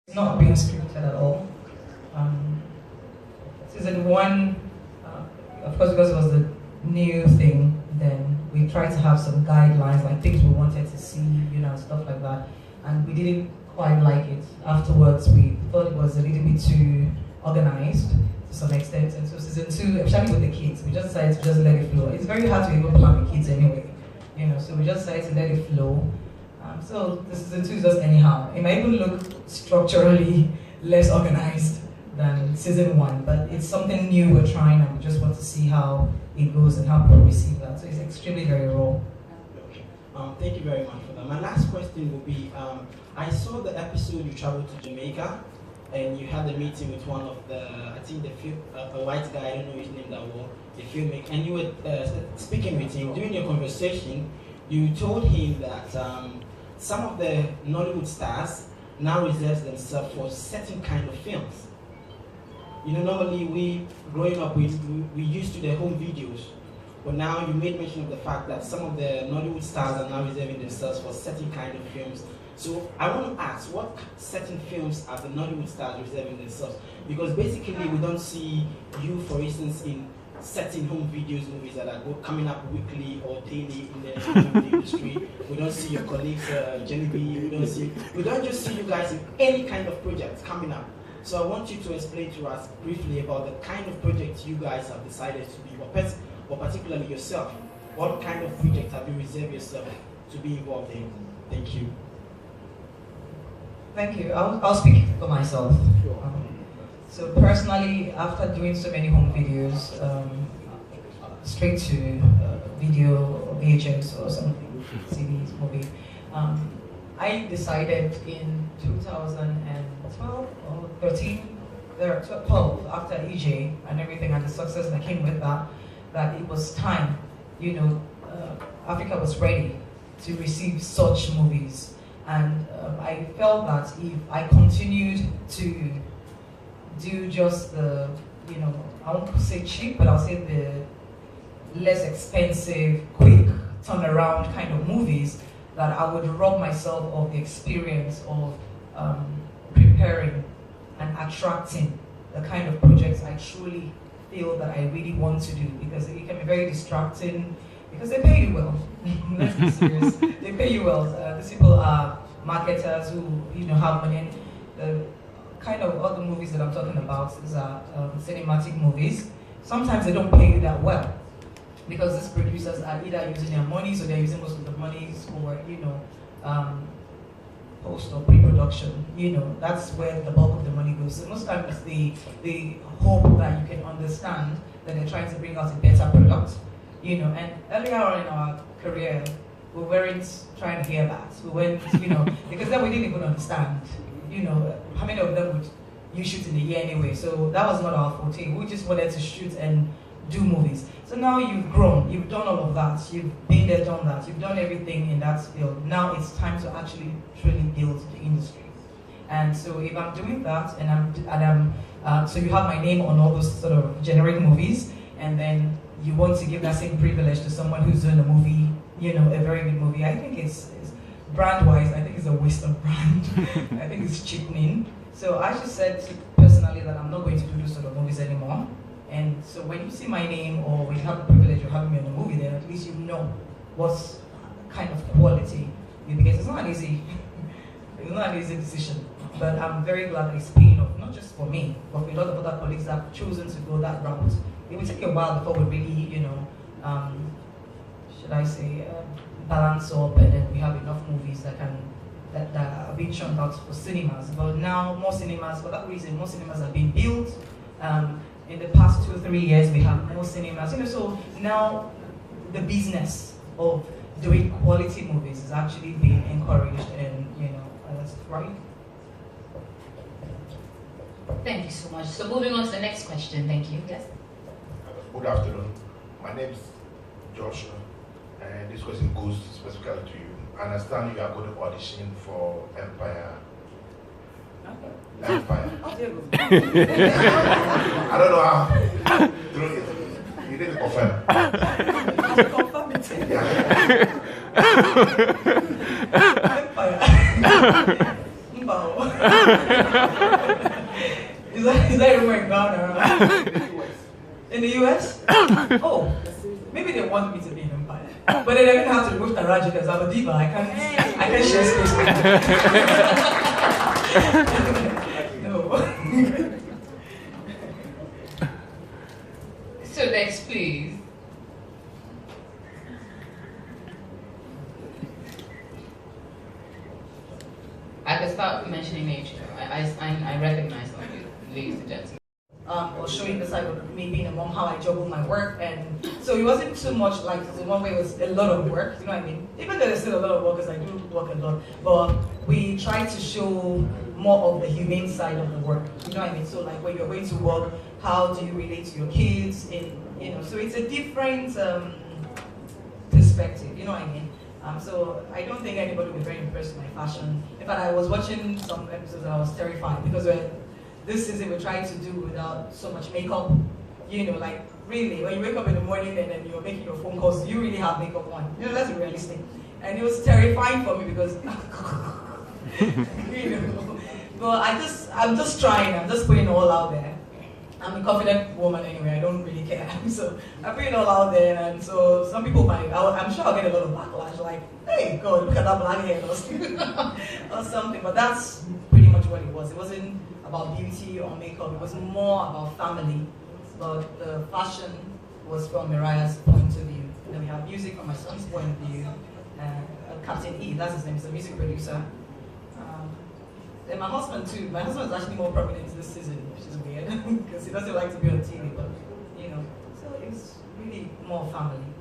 It's not being scripted at all. Um, Season one, of course, because it was the new thing, then we tried to have some guidelines, like things we wanted to see, stuff like that. And we didn't quite like it. Afterwards, we thought it was a little bit too organized to some extent. And so season two, especially with the kids, we just decided to just let it flow. It's very hard to even plan with kids anyway, so we just decided to let it flow. So the season two is just anyhow. It might even look structurally less organized than season one, but it's something new we're trying, and we just want to see how it goes and how people receive that. So it's extremely very raw. Thank you very much for that. My last question will be, I saw the episode you traveled to Jamaica, and you had a meeting with one of the, I think a white guy, I don't know his name that well, the filmmaker, and you were speaking with him. During your conversation, you told him that some of the Nollywood stars now reserve themselves for certain kind of films. Normally we, growing up, we used to the home videos, but now you made mention of the fact that some of the Nollywood stars are now reserving themselves for certain kind of films. So I want to ask, what certain films are the Nollywood stars reserving themselves? Because basically we don't see you, for instance, in certain home videos movies that are coming up weekly or daily in the industry. We don't see your colleagues, Genevieve, we don't just see you guys in any kind of project coming up. So I want you to explain to us briefly about the kind of projects you guys have decided to be, or particularly yourself. What kind of project have you reserved yourself to be involved in? Thank you. Thank you. I'll speak for myself. Sure. So personally, after doing so many home videos, straight to video, VHS or something, CDs, movie, I decided in 2012 or 13, 12, after EJ and everything and the success that came with that, that it was time, Africa was ready to receive such movies. And I felt that if I continued to do just the, I won't say cheap, but I'll say the less expensive, quick turnaround kind of movies, that I would rob myself of the experience of preparing and attracting the kind of projects I truly feel that I really want to do, because it can be very distracting, because they pay you well. Let's be serious. They pay you well. These people are marketers who have money. And kind of all the movies that I'm talking about is cinematic movies. Sometimes they don't pay you that well, because these producers are either using their money, so they're using most of the money for post or pre-production. That's where the bulk of the money goes. So most times the hope that you can understand that they're trying to bring out a better product. And earlier on in our career, we weren't trying to hear that. We went, because then we didn't even understand, how many of them would you shoot in a year anyway. So that was not our forte. We just wanted to shoot and do movies. So now you've grown, you've done all of that, you've been there, done that, you've done everything in that field. Now it's time to actually truly build the industry. And so if I'm doing that, so you have my name on all those sort of generic movies, and then you want to give that same privilege to someone who's doing a movie, a very good movie. I think it's brand-wise, I think it's a waste of brand. I think it's cheapening. So I just said personally that I'm not going to do those sort of movies anymore. And so when you see my name, or when you have the privilege of having me in a movie, then at least you know what kind of quality you get. It's not an easy, it's not an easy decision. But I'm very glad that it's paying off, not just for me, but for a lot of other colleagues that have chosen to go that route. It will take a while before we really, should I say, balance up, and then we have enough movies that are being churned out for cinemas. But now, more cinemas, for that reason, more cinemas are being built. In the past 2 or 3 years, we have more cinemas. So now the business of doing quality movies is actually being encouraged, and that's right. Thank you so much. So moving on to the next question. Thank you. Yes. Good afternoon. My name is Joshua, and this question goes specifically to you. I understand you are going to audition for Empire. Empire. I don't know how. You didn't confirm. Confirm it. Empire. Is that rumor in Ghana? In the US? Oh, maybe they want me to be in Empire. But then they're gonna have to remove Taraji because I'm a diva. I can't share space with you. No. So next, please. I can start mentioning nature. I recognize some of you, ladies and gentlemen. Or showing the side of me being a mom, how I juggle my work, and so it wasn't too much like the one way it was a lot of work, you know what I mean? Even though there's still a lot of work, because I do work a lot, but we try to show more of the humane side of the work, you know what I mean? So like when you're going to work, how do you relate to your kids, so it's a different perspective, you know what I mean? So I don't think anybody was very impressed with my fashion. In fact, I was watching some episodes and I was terrified because this season we tried to do without so much makeup. Like really, when you wake up in the morning and then you're making your phone calls, you really have makeup on. That's realistic. And it was terrifying for me because, But I'm just trying. I'm just putting it all out there. I'm a confident woman anyway. I don't really care. So I put it all out there, and so some people I'm sure I'll get a lot of backlash. Like, hey, God, look at that black hair or something. But that's pretty much what it was. It wasn't about beauty or makeup. It was more about family. But the fashion was from Mariah's point of view. And then we have music from my son's point of view. Captain E, that's his name. He's a music producer. Then my husband too. My husband is actually more prominent this season, which is weird because he doesn't like to be on TV. But so it's really more family.